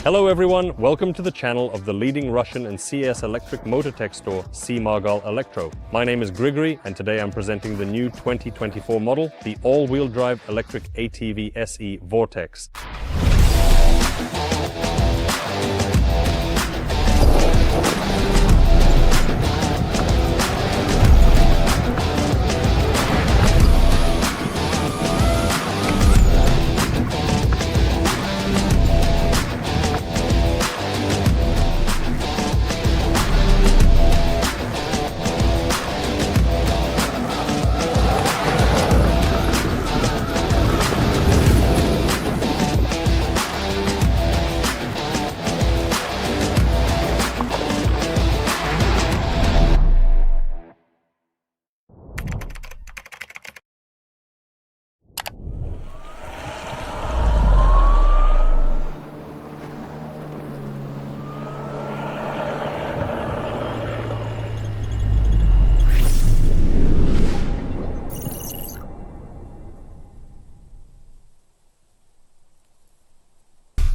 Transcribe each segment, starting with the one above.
Hello everyone, welcome to the channel of the leading Russian and CS electric motor tech store, C-Margal Electro. My name is Grigory and today I'm presenting the new 2024 model, the all-wheel drive electric ATV SE-Vortex.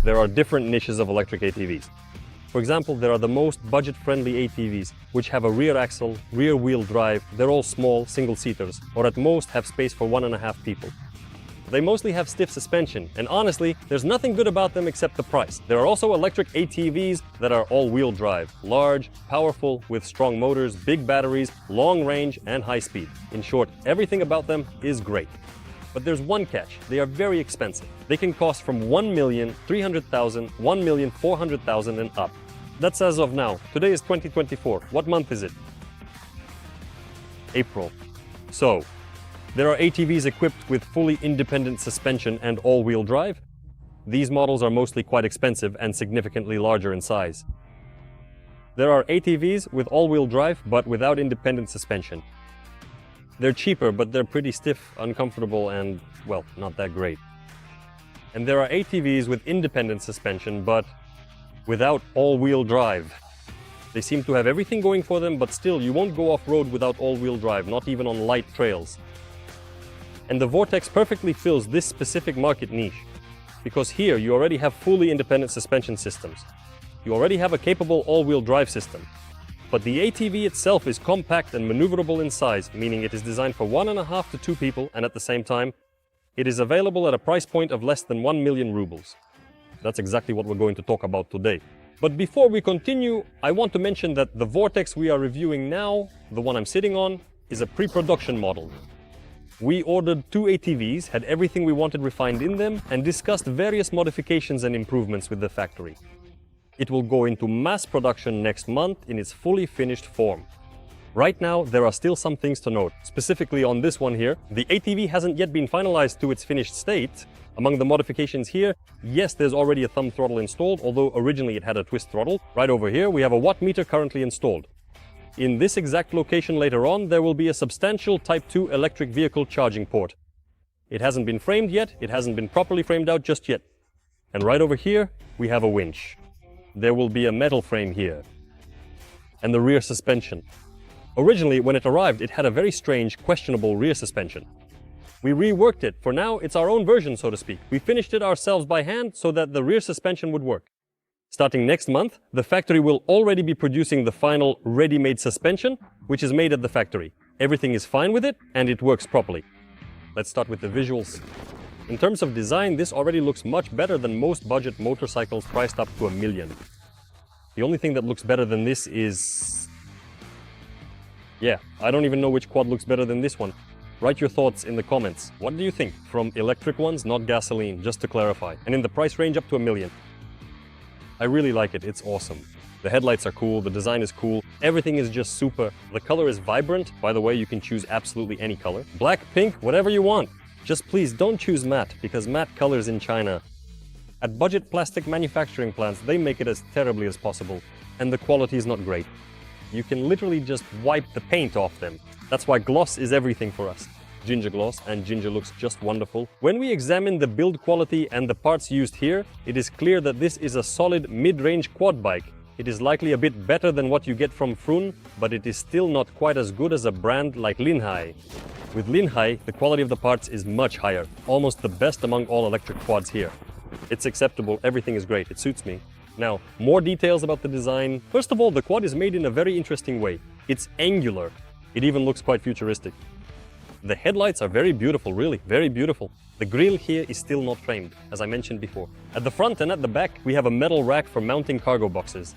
There are different niches of electric ATVs. For example, there are the most budget-friendly ATVs, which have a rear axle, rear-wheel drive. They're all small, single-seaters, or at most have space for 1.5 people. They mostly have stiff suspension, and honestly, there's nothing good about them except the price. There are also electric ATVs that are all-wheel drive, large, powerful, with strong motors, big batteries, long range, and high speed. In short, everything about them is great. But there's one catch. They are very expensive. They can cost from 1,300,000, 1,400,000 and up. That's as of now. Today is 2024. What month is it? April. So, there are ATVs equipped with fully independent suspension and all-wheel drive. These models are mostly quite expensive and significantly larger in size. There are ATVs with all-wheel drive but without independent suspension. They're cheaper, but they're pretty stiff, uncomfortable, and, well, not that great. And there are ATVs with independent suspension, but without all-wheel drive. They seem to have everything going for them, but still, you won't go off-road without all-wheel drive, not even on light trails. And the Vortex perfectly fills this specific market niche, because here you already have fully independent suspension systems. You already have a capable all-wheel drive system. But the ATV itself is compact and maneuverable in size, meaning it is designed for 1.5 to 2 people, and at the same time, it is available at a price point of less than 1 million rubles. That's exactly what we're going to talk about today. But before we continue, I want to mention that the Vortex we are reviewing now, the one I'm sitting on, is a pre-production model. We ordered 2 ATVs, had everything we wanted refined in them, and discussed various modifications and improvements with the factory. It will go into mass production next month in its fully finished form. Right now, there are still some things to note. Specifically on this one here, the ATV hasn't yet been finalized to its finished state. Among the modifications here, yes, there's already a thumb throttle installed, although originally it had a twist throttle. Right over here, we have a watt meter currently installed. In this exact location later on, there will be a substantial Type 2 electric vehicle charging port. It hasn't been framed yet, it hasn't been properly framed out just yet. And right over here, we have a winch. There will be a metal frame here. And the rear suspension. Originally, when it arrived, it had a very strange, questionable rear suspension. We reworked it. For now, it's our own version, so to speak. We finished it ourselves by hand so that the rear suspension would work. Starting next month, the factory will already be producing the final ready-made suspension, which is made at the factory. Everything is fine with it, and it works properly. Let's start with the visuals. In terms of design, this already looks much better than most budget motorcycles priced up to 1 million. The only thing that looks better than this is... yeah, I don't even know which quad looks better than this one. Write your thoughts in the comments. What do you think? From electric ones, not gasoline, just to clarify. And in the price range up to 1 million. I really like it, it's awesome. The headlights are cool, the design is cool, everything is just super. The color is vibrant. By the way, you can choose absolutely any color. Black, pink, whatever you want. Just please don't choose matte, because matte colors in China. At budget plastic manufacturing plants, they make it as terribly as possible, and the quality is not great. You can literally just wipe the paint off them. That's why gloss is everything for us. Ginger gloss, and ginger looks just wonderful. When we examine the build quality and the parts used here, it is clear that this is a solid mid-range quad bike. It is likely a bit better than what you get from Frun, but it is still not quite as good as a brand like Linhai. With Linhai, the quality of the parts is much higher, almost the best among all electric quads here. It's acceptable, everything is great, it suits me. Now, more details about the design. First of all, the quad is made in a very interesting way. It's angular. It even looks quite futuristic. The headlights are very beautiful, really, very beautiful. The grille here is still not framed, as I mentioned before. At the front and at the back, we have a metal rack for mounting cargo boxes.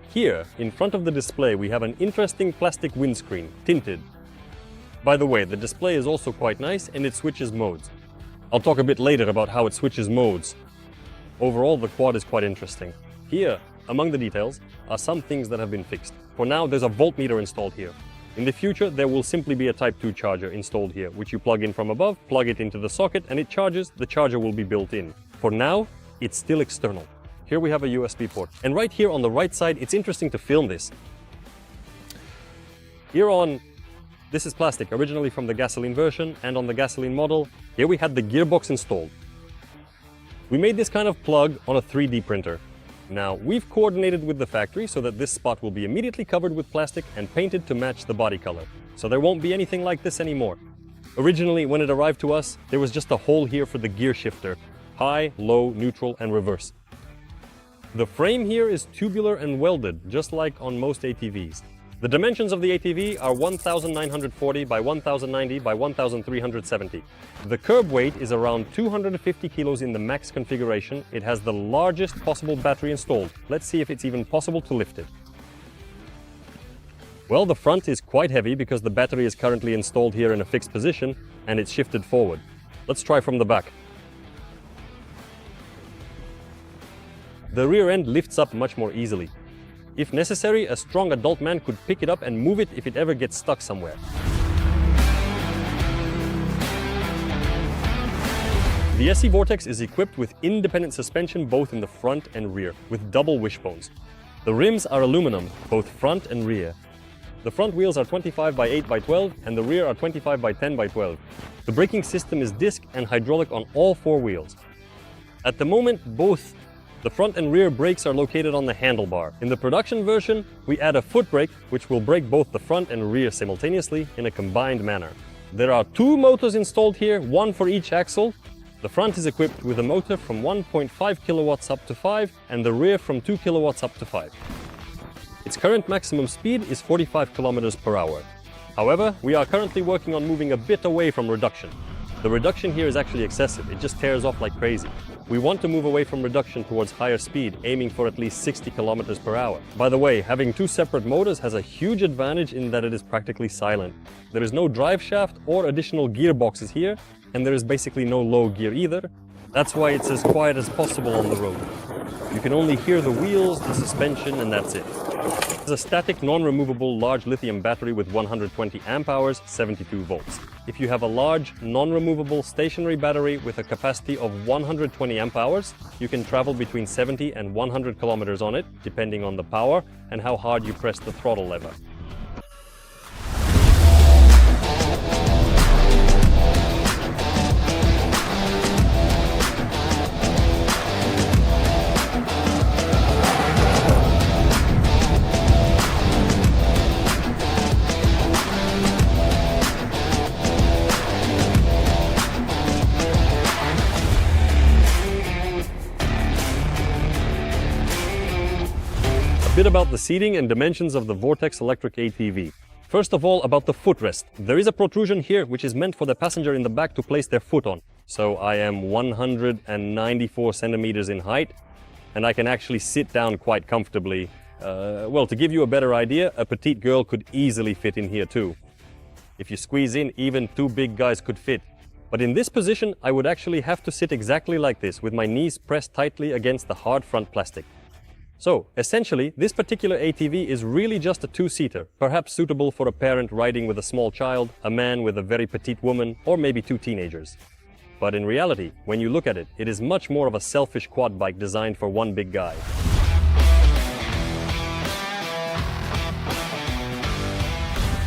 Here, in front of the display, we have an interesting plastic windscreen, tinted. By the way, the display is also quite nice and it switches modes. I'll talk a bit later about how it switches modes. Overall, the quad is quite interesting. Here, among the details, are some things that have been fixed. For now, there's a voltmeter installed here. In the future, there will simply be a Type 2 charger installed here, which you plug in from above, plug it into the socket, and it charges. The charger will be built in. For now, it's still external. Here we have a USB port. And right here on the right side, it's interesting to film this. This is plastic, originally from the gasoline version, and on the gasoline model, here we had the gearbox installed. We made this kind of plug on a 3D printer. Now, we've coordinated with the factory so that this spot will be immediately covered with plastic and painted to match the body color. So there won't be anything like this anymore. Originally, when it arrived to us, there was just a hole here for the gear shifter. High, low, neutral, and reverse. The frame here is tubular and welded, just like on most ATVs. The dimensions of the ATV are 1940 by 1090 by 1370. The curb weight is around 250 kilos in the max configuration. It has the largest possible battery installed. Let's see if it's even possible to lift it. Well, the front is quite heavy because the battery is currently installed here in a fixed position and it's shifted forward. Let's try from the back. The rear end lifts up much more easily. If necessary, a strong adult man could pick it up and move it if it ever gets stuck somewhere. The SE-Vortex is equipped with independent suspension both in the front and rear, with double wishbones. The rims are aluminum, both front and rear. The front wheels are 25 by 8 by 12 and the rear are 25 by 10 by 12. The braking system is disc and hydraulic on all four wheels. At the moment, both the front and rear brakes are located on the handlebar. In the production version, we add a foot brake, which will brake both the front and rear simultaneously in a combined manner. There are two motors installed here, one for each axle. The front is equipped with a motor from 1.5 kilowatts up to 5, and the rear from 2 kilowatts up to 5. Its current maximum speed is 45 kilometers per hour. However, we are currently working on moving a bit away from reduction. The reduction here is actually excessive, it just tears off like crazy. We want to move away from reduction towards higher speed, aiming for at least 60 kilometers per hour. By the way, having two separate motors has a huge advantage in that it is practically silent. There is no drive shaft or additional gearboxes here, and there is basically no low gear either. That's why it's as quiet as possible on the road. You can only hear the wheels, the suspension, and that's it. It's a static, non-removable large lithium battery with 120 amp hours, 72 volts. If you have a large, non-removable stationary battery with a capacity of 120 amp hours, you can travel between 70 and 100 kilometers on it, depending on the power and how hard you press the throttle lever. A bit about the seating and dimensions of the Vortex electric ATV. First of all, about the footrest. There is a protrusion here which is meant for the passenger in the back to place their foot on. So I am 194 centimeters in height and I can actually sit down quite comfortably. Well, to give you a better idea, a petite girl could easily fit in here too. If you squeeze in, even two big guys could fit. But in this position, I would actually have to sit exactly like this, with my knees pressed tightly against the hard front plastic. So, essentially, this particular ATV is really just a two-seater, perhaps suitable for a parent riding with a small child, a man with a very petite woman, or maybe two teenagers. But in reality, when you look at it, it is much more of a selfish quad bike designed for one big guy.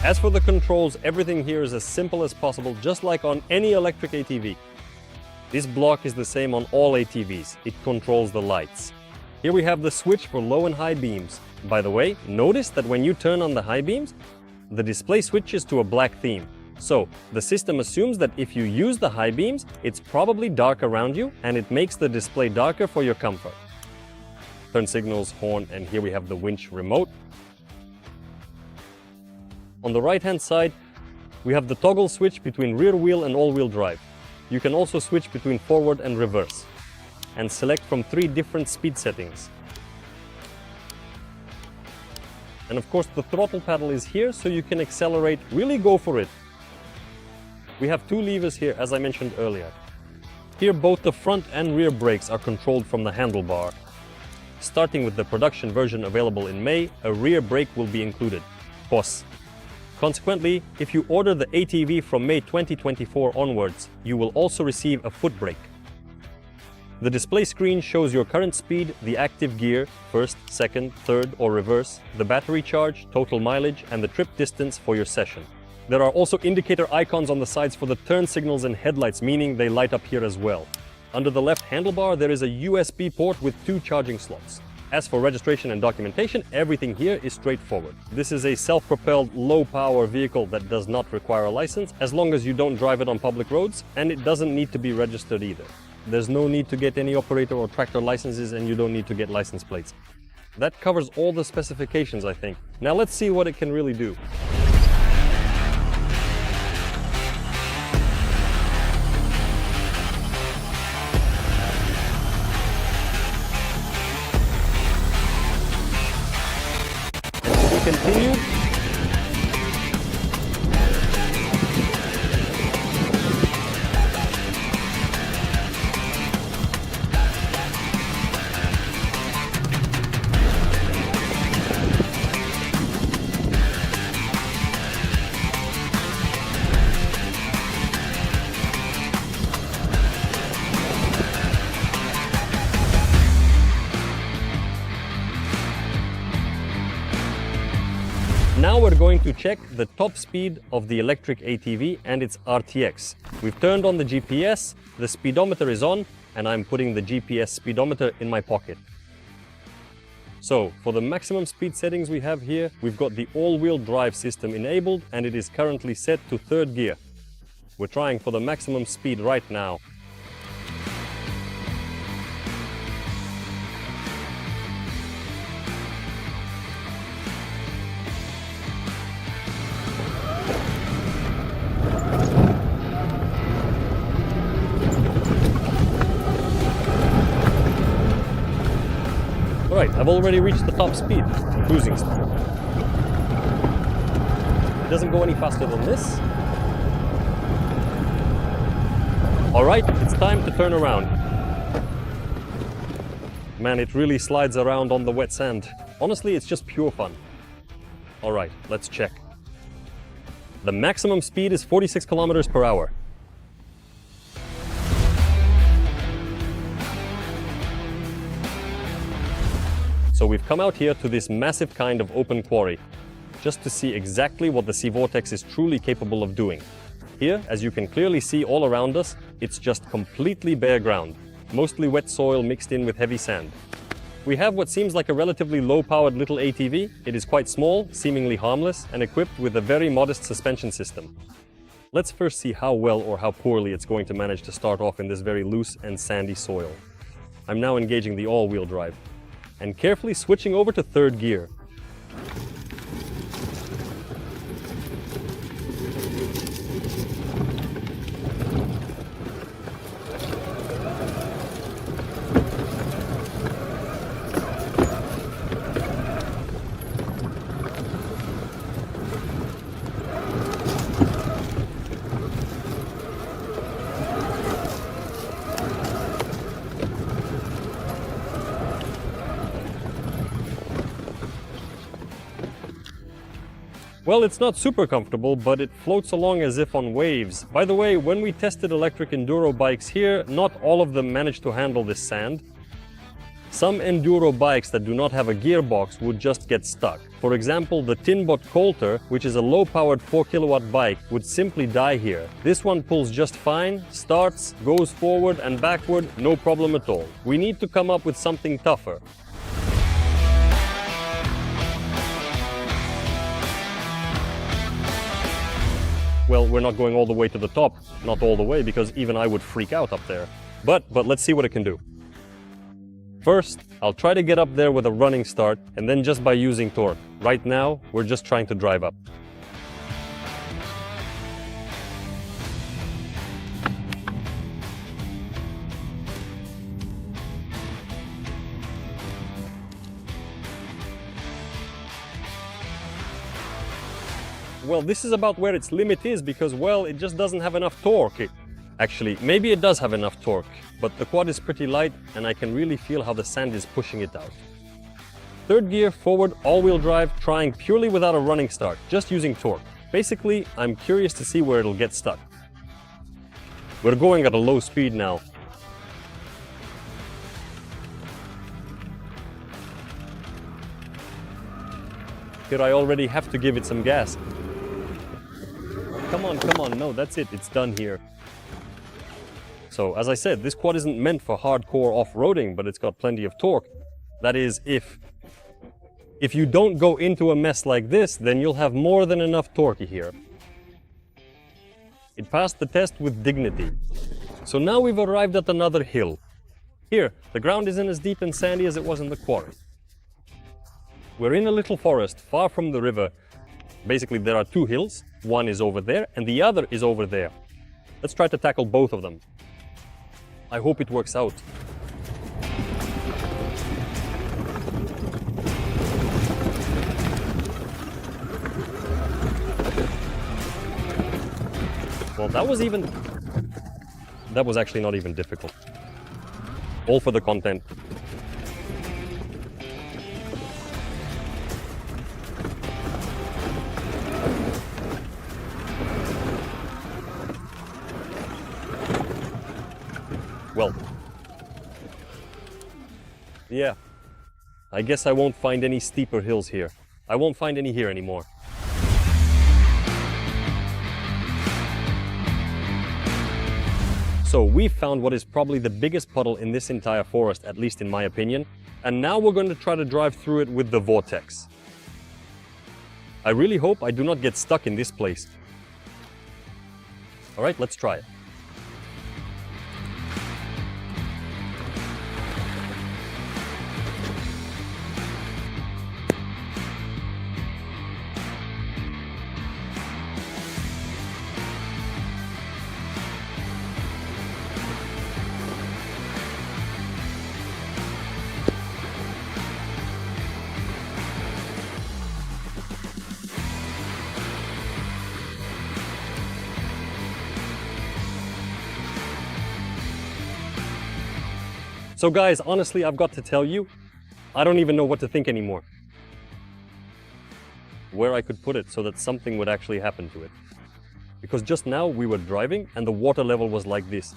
As for the controls, everything here is as simple as possible, just like on any electric ATV. This block is the same on all ATVs. It controls the lights. Here we have the switch for low and high beams. By the way, notice that when you turn on the high beams, the display switches to a black theme. So, the system assumes that if you use the high beams, it's probably dark around you and it makes the display darker for your comfort. turn signals, horn, and here we have the winch remote. On the right-hand side, we have the toggle switch between rear wheel and all-wheel drive. You can also switch between forward and reverse, and select from 3 different speed settings. And of course, the throttle paddle is here, so you can accelerate, really go for it. We have 2 levers here, as I mentioned earlier. Here, both the front and rear brakes are controlled from the handlebar. Starting with the production version available in May, a rear brake will be included. POS. Consequently, if you order the ATV from May 2024 onwards, you will also receive a foot brake. The display screen shows your current speed, the active gear, first, second, third, or reverse, the battery charge, total mileage, and the trip distance for your session. There are also indicator icons on the sides for the turn signals and headlights, meaning they light up here as well. Under the left handlebar, there is a USB port with 2 charging slots. As for registration and documentation, everything here is straightforward. This is a self-propelled, low-power vehicle that does not require a license, as long as you don't drive it on public roads, and it doesn't need to be registered either. There's no need to get any operator or tractor licenses, and you don't need to get license plates. That covers all the specifications, I think. Now let's see what it can really do. Continue. Now we're going to check the top speed of the electric ATV and its RTX. We've turned on the GPS, the speedometer is on, and I'm putting the GPS speedometer in my pocket. So, for the maximum speed settings we have here, we've got the all-wheel drive system enabled, and it is currently set to 3rd gear. We're trying for the maximum speed right now. Alright, I've already reached the top speed, cruising speed. It doesn't go any faster than this. Alright, it's time to turn around. Man, it really slides around on the wet sand. Honestly, it's just pure fun. Alright, let's check. The maximum speed is 46 kilometers per hour. So we've come out here to this massive kind of open quarry, just to see exactly what the SE-Vortex is truly capable of doing. Here, as you can clearly see all around us, it's just completely bare ground, mostly wet soil mixed in with heavy sand. We have what seems like a relatively low-powered little ATV. It is quite small, seemingly harmless, and equipped with a very modest suspension system. Let's first see how well or how poorly it's going to manage to start off in this very loose and sandy soil. I'm now engaging the all-wheel drive, and carefully switching over to 3rd gear. Well, it's not super comfortable, but it floats along as if on waves. By the way, when we tested electric enduro bikes here, not all of them managed to handle this sand. Some enduro bikes that do not have a gearbox would just get stuck. For example, the Tinbot Coulter, which is a low-powered 4-kilowatt bike, would simply die here. This one pulls just fine, starts, goes forward and backward, no problem at all. We need to come up with something tougher. Well, we're not going all the way to the top, not all the way, because even I would freak out up there. But let's see what it can do. First, I'll try to get up there with a running start and then just by using torque. Right now, we're just trying to drive up. Well, this is about where its limit is because, well, it just doesn't have enough torque. Actually, maybe it does have enough torque, but the quad is pretty light and I can really feel how the sand is pushing it out. Third gear, forward, all-wheel drive, trying purely without a running start, just using torque. Basically, I'm curious to see where it'll get stuck. We're going at a low speed now. Here I already have to give it some gas. Come on, no, that's it, it's done here. So, as I said, this quad isn't meant for hardcore off-roading, but it's got plenty of torque. That is, if you don't go into a mess like this, then you'll have more than enough torque here. It passed the test with dignity. So now we've arrived at another hill. Here, the ground isn't as deep and sandy as it was in the quarry. We're in a little forest, far from the river. Basically, there are two hills. One is over there, and the other is over there. Let's try to tackle both of them. I hope it works out. Well, that was actually not even difficult. All for the content. Well, yeah, I guess I won't find any steeper hills here. I won't find any here anymore. So we've found what is probably the biggest puddle in this entire forest, at least in my opinion, and now we're going to try to drive through it with the Vortex. I really hope I do not get stuck in this place. All right, let's try it. So guys, honestly, I've got to tell you, I don't even know what to think anymore. Where I could put it so that something would actually happen to it. Because just now we were driving and the water level was like this.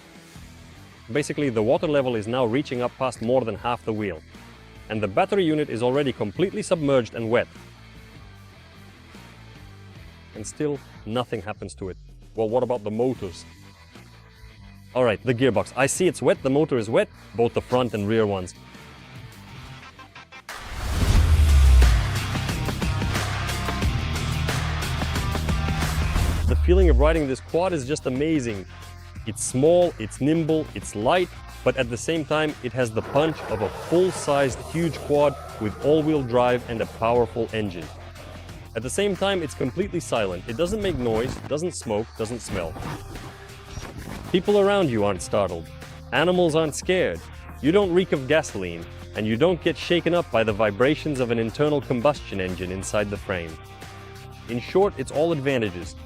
Basically, the water level is now reaching up past more than half the wheel. And the battery unit is already completely submerged and wet. And still, nothing happens to it. Well, what about the motors? All right, the gearbox. I see it's wet, the motor is wet, both the front and rear ones. The feeling of riding this quad is just amazing. It's small, it's nimble, it's light, but at the same time, it has the punch of a full-sized huge quad with all-wheel drive and a powerful engine. At the same time, it's completely silent. It doesn't make noise, doesn't smoke, doesn't smell. People around you aren't startled. Animals aren't scared. You don't reek of gasoline, and you don't get shaken up by the vibrations of an internal combustion engine inside the frame. In short, it's all advantages.